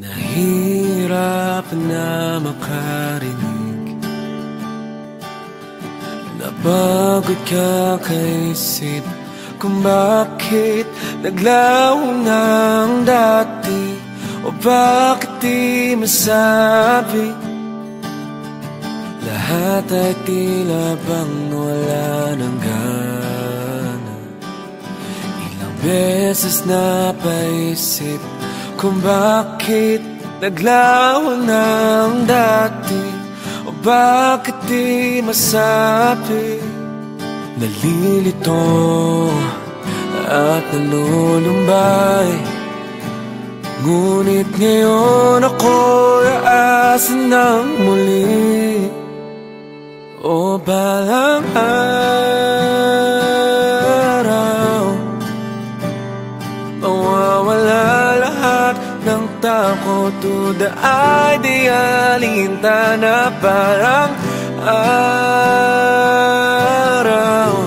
Nahihirapan na makarinig, napagod kakaisip kung bakit naglaho na ang dati, o bakit di masabi. Lahat ay tila bang wala ng gana. Ilang beses napaisip kung bakit naglaho na ang dati, o bakit di masabi. Nalilito at nalulumbay, ngunit ngayon ako'y aasa ng muli. O balang araw, mawawala lahat ng takot, duda ay di alintana. Parang araw,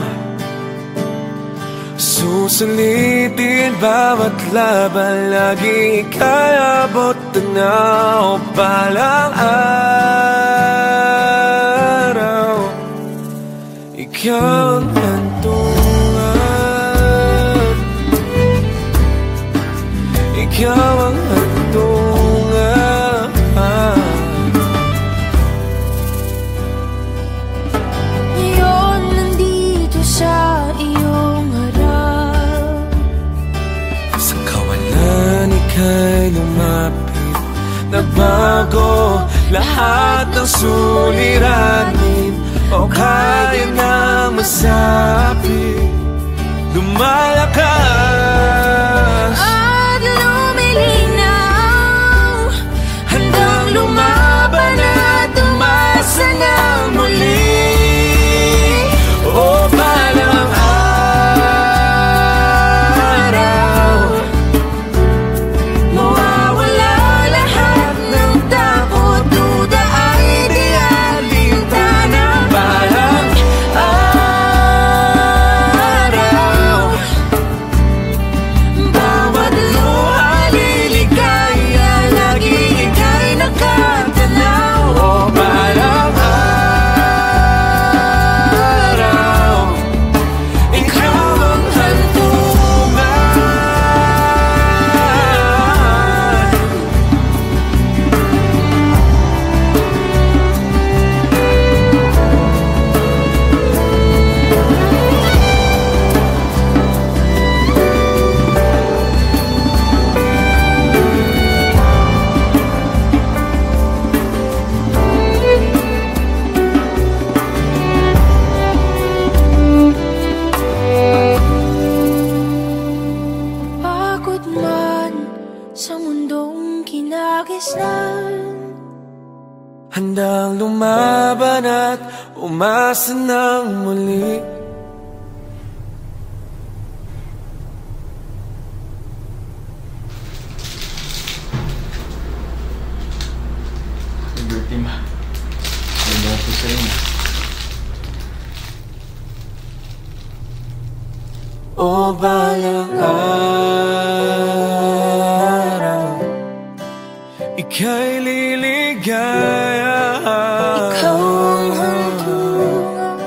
susulitin bawat laban, lagi ika'y abot tanaw. Balang araw, ikaw ang hantungan, ikaw ang hantungan. Ngayon nandito sa iyong harap, sa kawalan ika'y lumapit, nagbago lahat ng suliranin, o kaya na masabi. Lumalakas at lumilinaw, handang lumaban at umasa ng muli. O balang araw, mawawala lahat ng takot, duda ay di alintana. balang araw, Bawat luha liligaya, lagi ika'y nakatanaw. o balang araw, ikaw ang hantungan. Pagod man sa mundong kinagisnan, Handang lumaban at umasa ng muli. Liberty ma. Ano po sa inyo? O balang araw, ika'y liligaya. ikaw ang hantungan.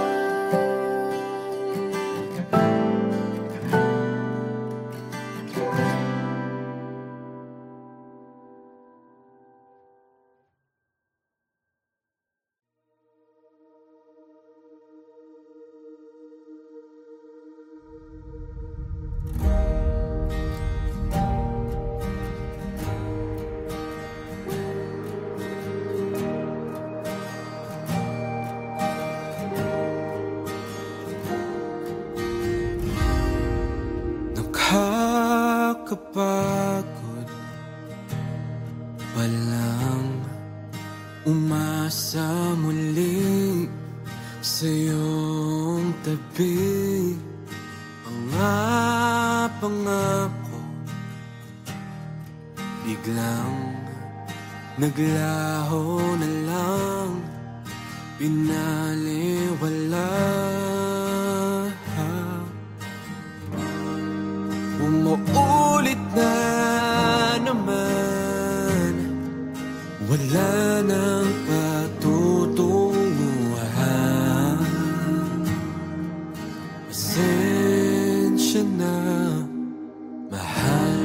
Nakakapagod palang umasa muli sa iyong tabi. Mga pangako biglang naglaho na lang, pinaliwala. Umuulit na naman Pasensya na, mahal.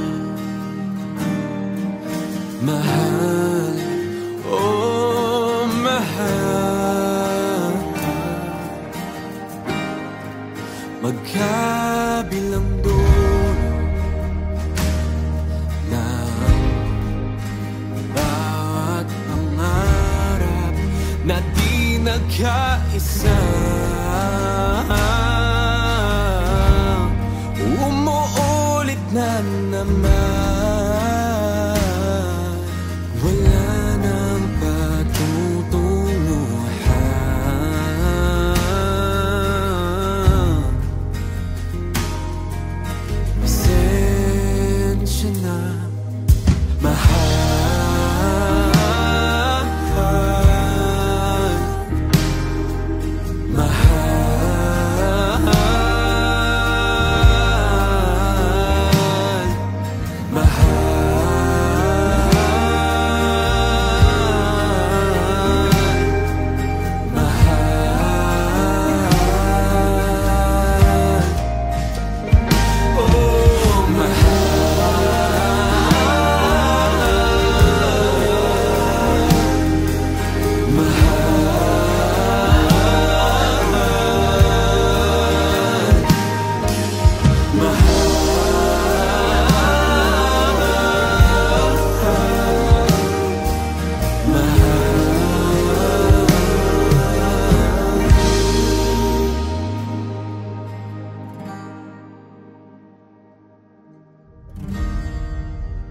Mahal, oh mahal. Magkabilang dulo ng bawat pangarap na di nagkaisa. Umuulit na naman.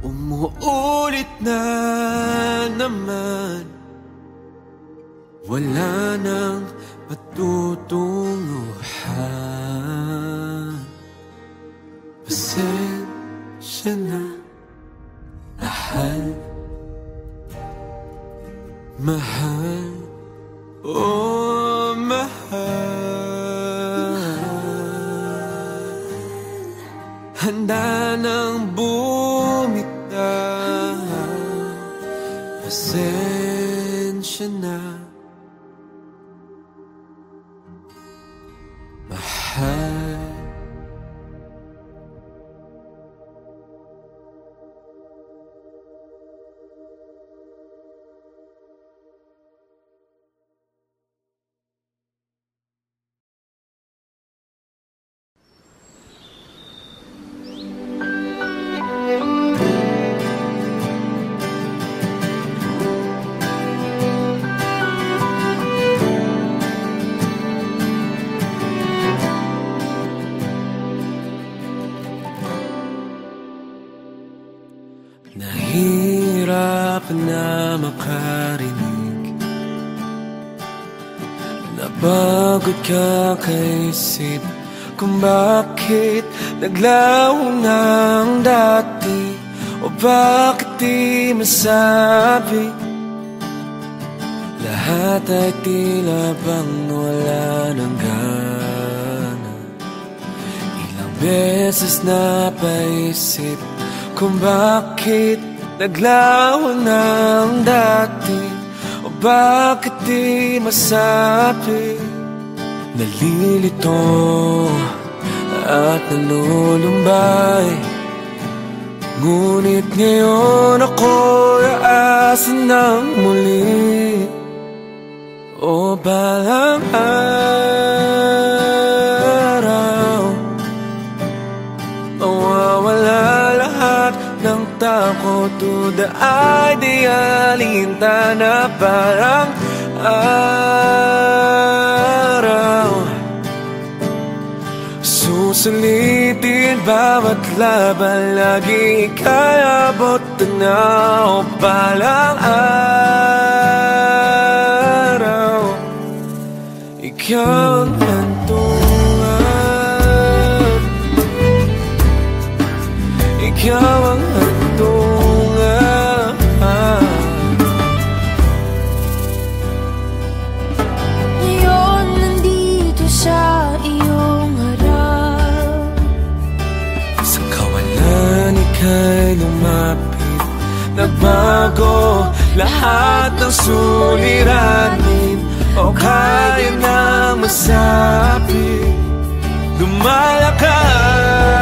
Umuulit na naman. Wala nang patutunguhan. Pasensya na, mahal. Mahal, oh mahal. Handa nang bumitaw. Pasensya na, mahal. Nahihirapan na makarinig, napagod ka kaisip kung bakit naglaho ng dati, o bakit di masabi. Lahat ay tila bang wala ng gana. Ilang beses napaisip kung bakit naglaho ng dati, o bakit di masabi. Nalilito at nalulumbay, ngunit ngayon ako'y aasa ng muli. O balang araw, mawawala lahat ng takot to the ideal. Hinta na parang araw, susulitin bawat laban, lagi ikayabot na. O balang araw, ikaw ang hantungan, ikaw ang hantungan. Ngayon nandito sa iyong harap, Sa kawalan ika'y lumapit, nagbago lahat ng suliranin, o kaya nang masabi, lumalakad.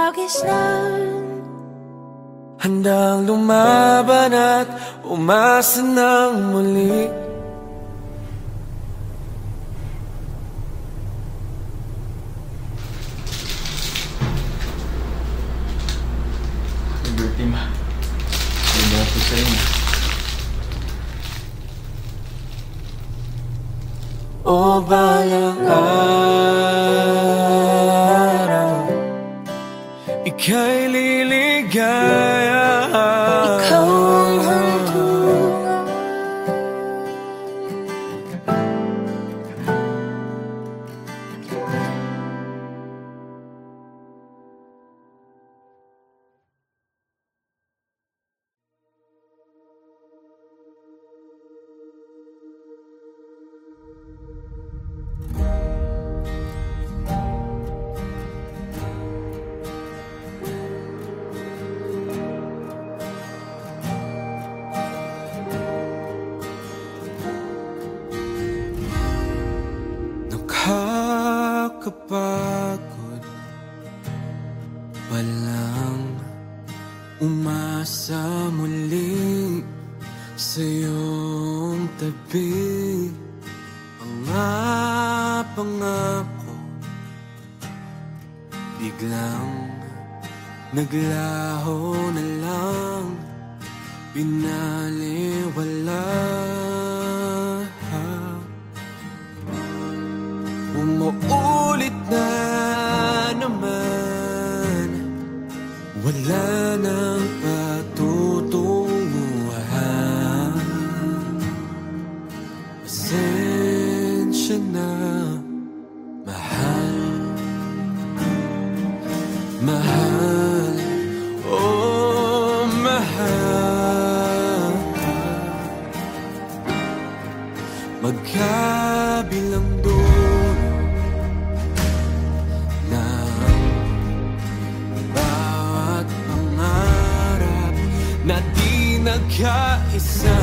hagis lang. Handang lumaban at umasa ng muli. Liberty ma. Ganda po sa inyo. O balang araw, ika'y liligaya. Ikaw ang hantungan. Nakakapagod walang umasa muli sa iyong tabi. Pangako biglang naglaho na lang, pinaliwala. Umuulit na naman, wala nang patutunguhan. Pasensya na, mahal, mahal, oh mahal. Magkabilang doon ng bawat pangarap na di nagkaisa.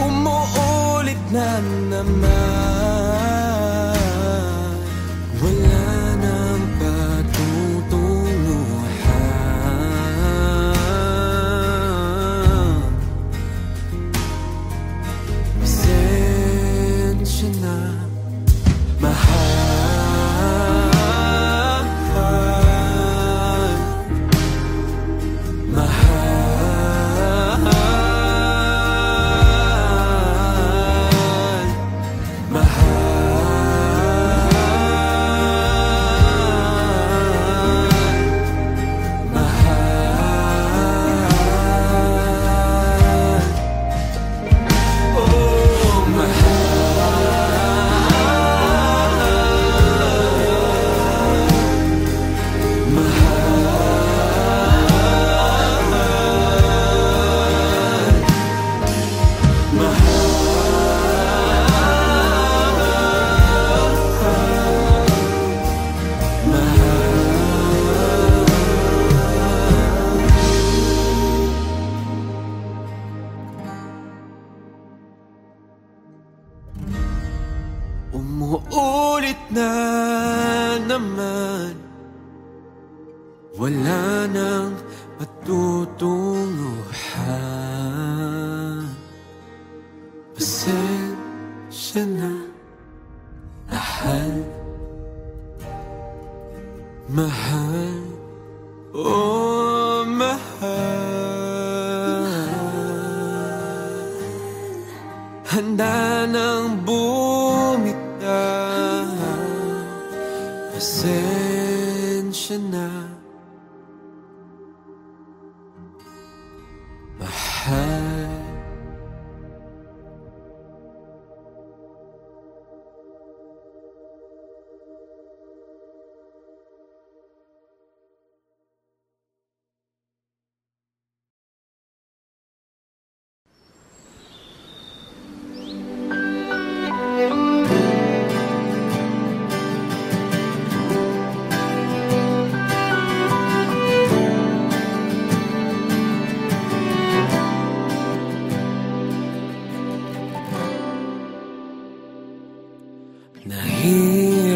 Umuulit na naman, wala nang patutunguhan. Pasensya na, mahal, mahal, umuulit na naman, wala nang patutunguhan. Pasensya na, mahal, mahal, oh mahal. Handa nang bumitaw, pasensya na, mahal.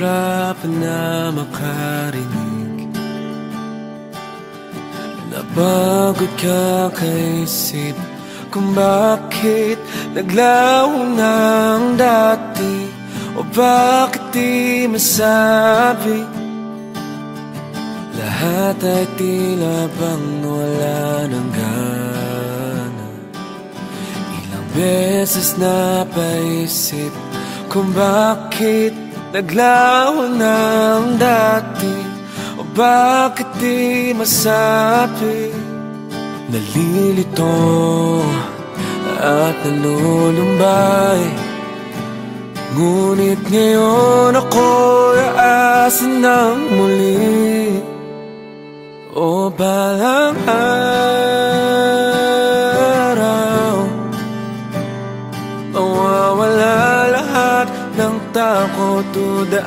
nahihirapan na makarinig. Napagod ka kaisip kung bakit naglaho ng dati, o bakit di masabi. Lahat ay tila bang wala ng gana. Ilang beses napaisip kung bakit naglaho ng dati, o bakit di masabi. Nalilito at nalulumbay, ngunit ngayon ako'y aasa ng muli. O balang araw, mawawala lahat ng takot to the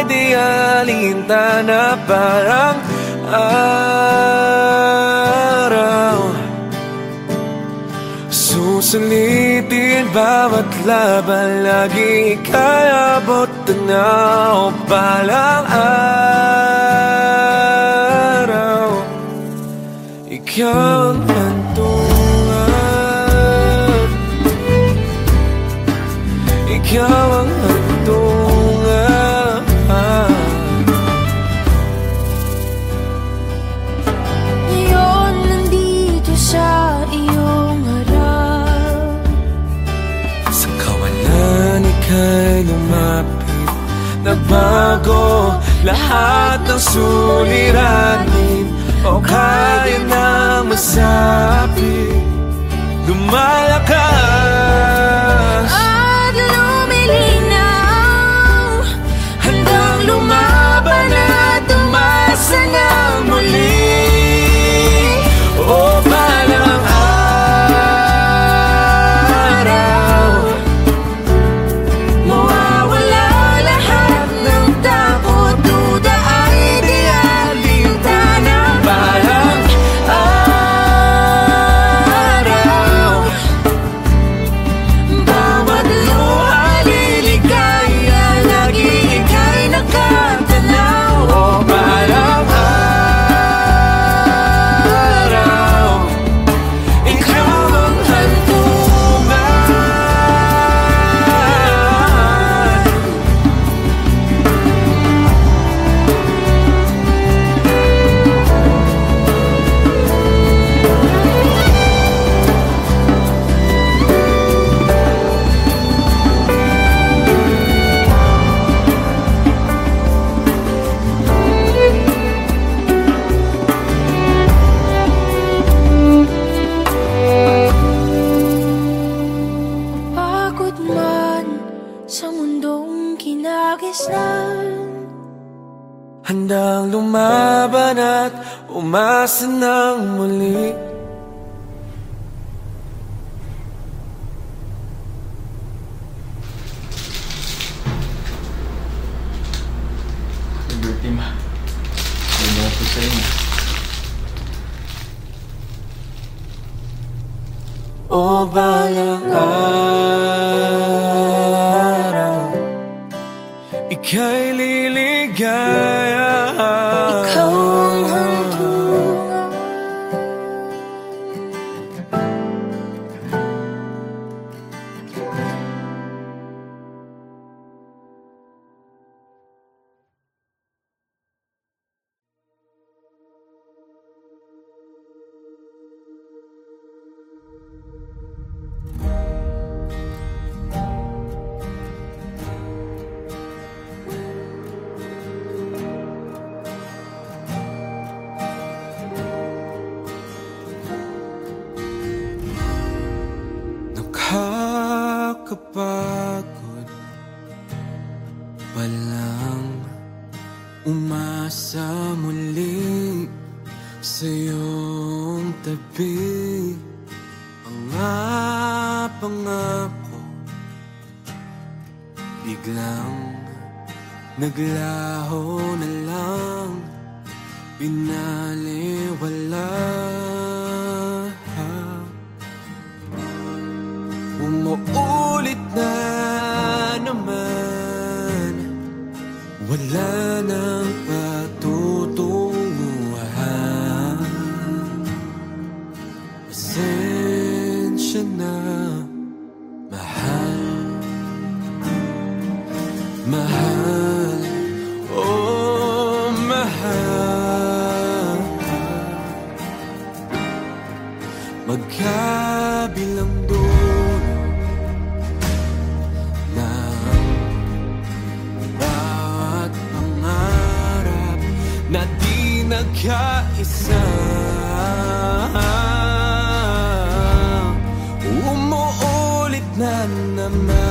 ideal. Hinta na parang araw, susulitin bawat laban, lagi ika'y abot tanaw. Balang araw, ikaw ang hantungan, ikaw ang hantungan. Ngayon nandito sa iyong harap, Sa kawalan ika'y lumapit, nagbago lahat ng suliranin, o kaya nang masabi. Lumalakas at lumilinaw, handang lumaban at umasa ng muli. O balang araw, mawawala lahat ng takot to the ideal. Hinta na balang araw, bawat luha liligaya, lagi ika'y nakatanaw. o balang araw, ikaw ang hantungan. Pagod man sa mundong kinagisnan, Handang lumaban at umasa ng muli. Liberty ma. Ano po sa inyo? O balang araw, ika'y liligaya. ikaw ang hantungan. Nakakapagod palang umasa muli sa iyong tabi. Pangako biglang naglaho na lang, pinaliwala. Umuulit na naman, wala nang patutunguhan. Pasensya na, mahal. Mahal, oh mahal. Magkabilang dulo ng bawat pangarap na di nagkaisa. Umuulit na naman.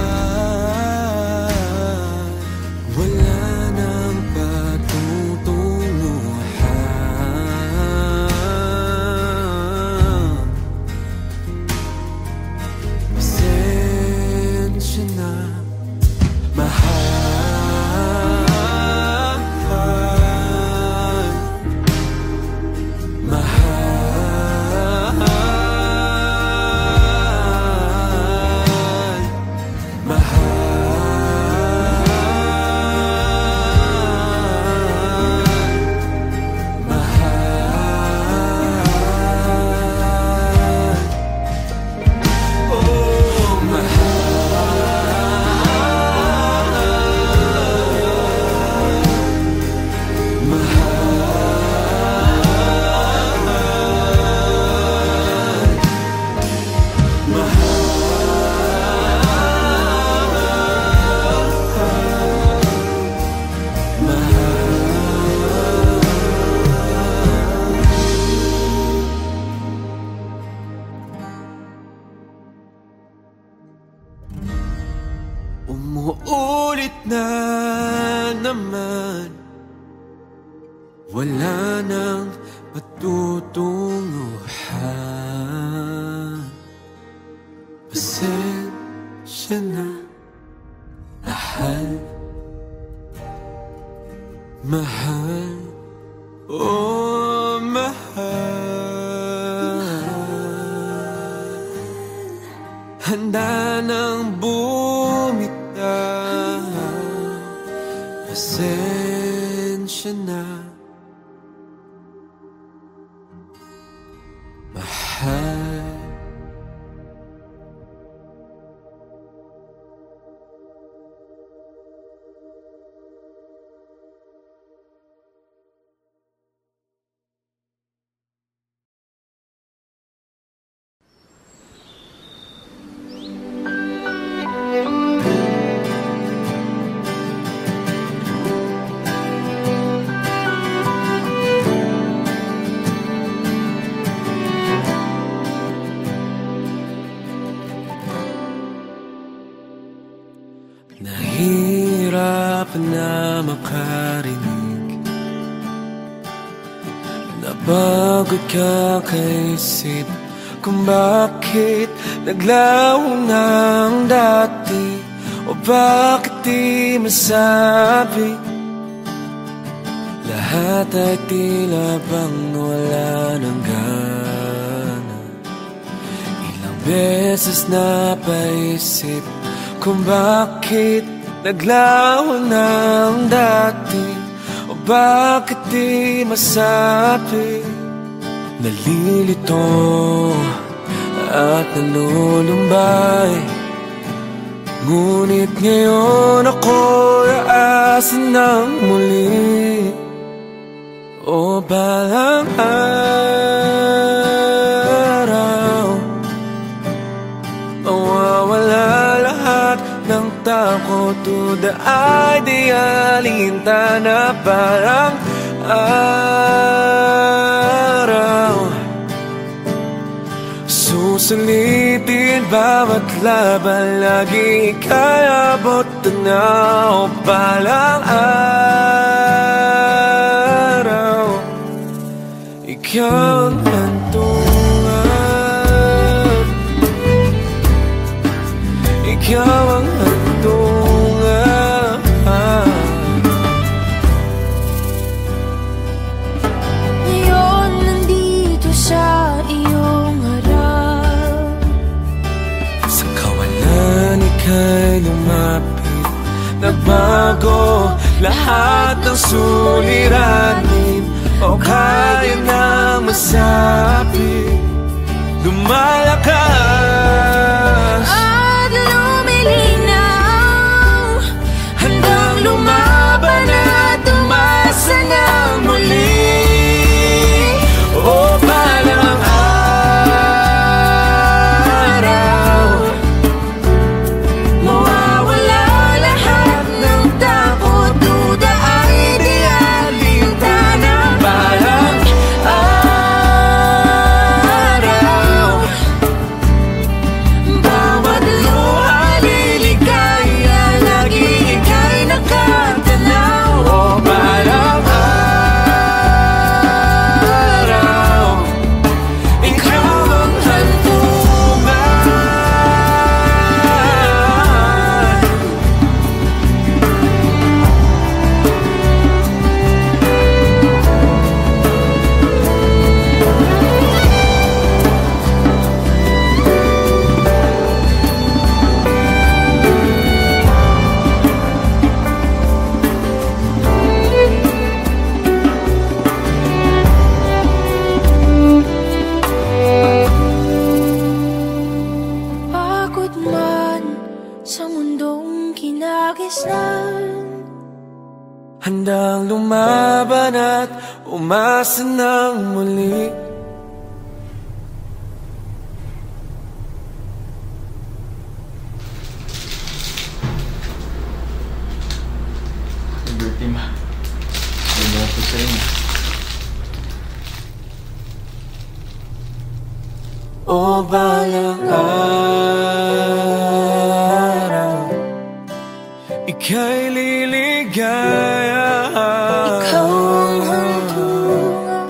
Umuulit na naman. Wala nang patutunguhan. Pasensya na, mahal. Mahal, oh mahal. Handa nang bumitaw. Pasensya na, mahal. Nahihirapan na makarinig, napagod ka kaisip kung bakit naglaho ng dati, o bakit di masabi. Lahat ay tila bang wala ng gana. Ilang beses napaisip kung bakit naglaho ng dati, o bakit di masabi. Nalilito at nalulumbay, ngunit ngayon ako'y aasin ng muli. O balang araw, mawawala lahat ng takot to the ideal. Hinta na parang araw, susulitin bawat laban, lagi kaya abot na. O balang araw, ikaw ang hantungan, ikaw ang hantungan. Ngayon nandito sa iyong harap, Sa kawalan ika'y lumapit, nagbago lahat ng suliranin o kaya na masabi. Lumalakas at lumilinaw, handang lumaban at umasa ng muli. O balang araw, mawawala lahat ng takot, duda ay di alintana. balang Araw, bawat luha liligaya, lagi ika'y nakatanaw. o balang araw, ikaw ang hantungan. Pagod man sa mundong kinagisnan, Handang lumaban at umasa ng muli. Liberty ma. Ganyan ako sa inyo. O balang araw, ika'y liligaya. ikaw ang hantungan.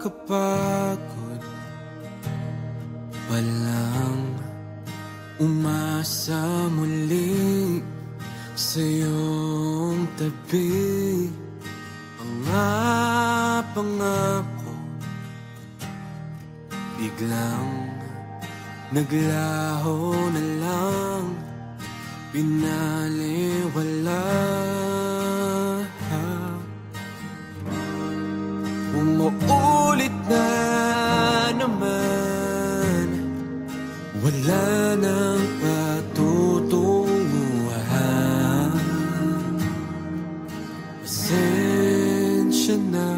Nakakapagod palang umasa muli sa iyong tabi. Mga pangako biglang naglaho na lang, pinaliwala. Umuulit na naman, wala nang patutunguhan. Pasensya na,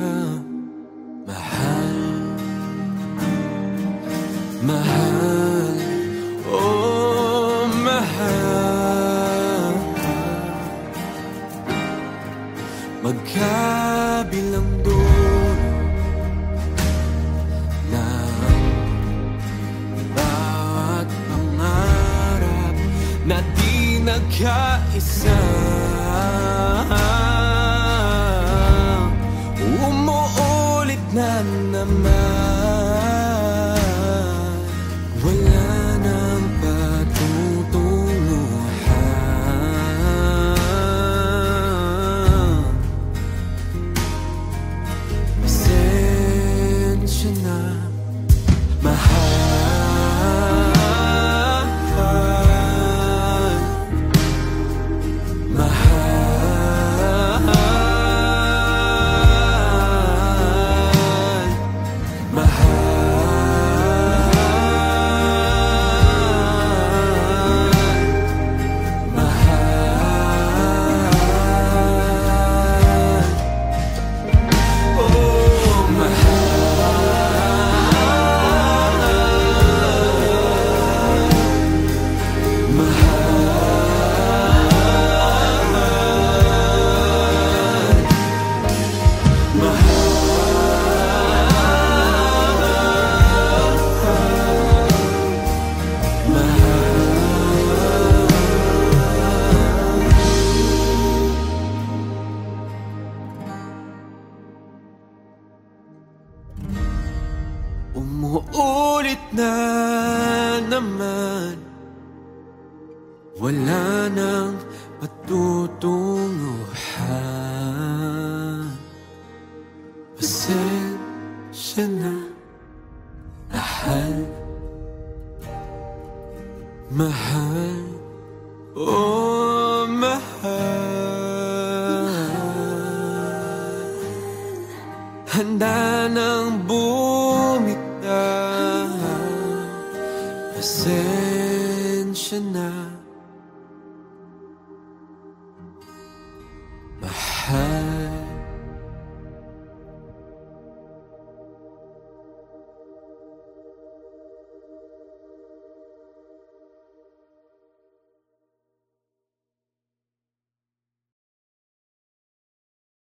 mahal, mahal, oh mahal. Magkabilang dulo ng bawat pangarap na di nagkaisa, umuulit na naman, wala nang patutunguhan. Pasensya na, mahal, mahal. naman, wala nang patutunguhan. Pasensya na, mahal, mahal, oh mahal. Handa nang bumitaw, pasensya na.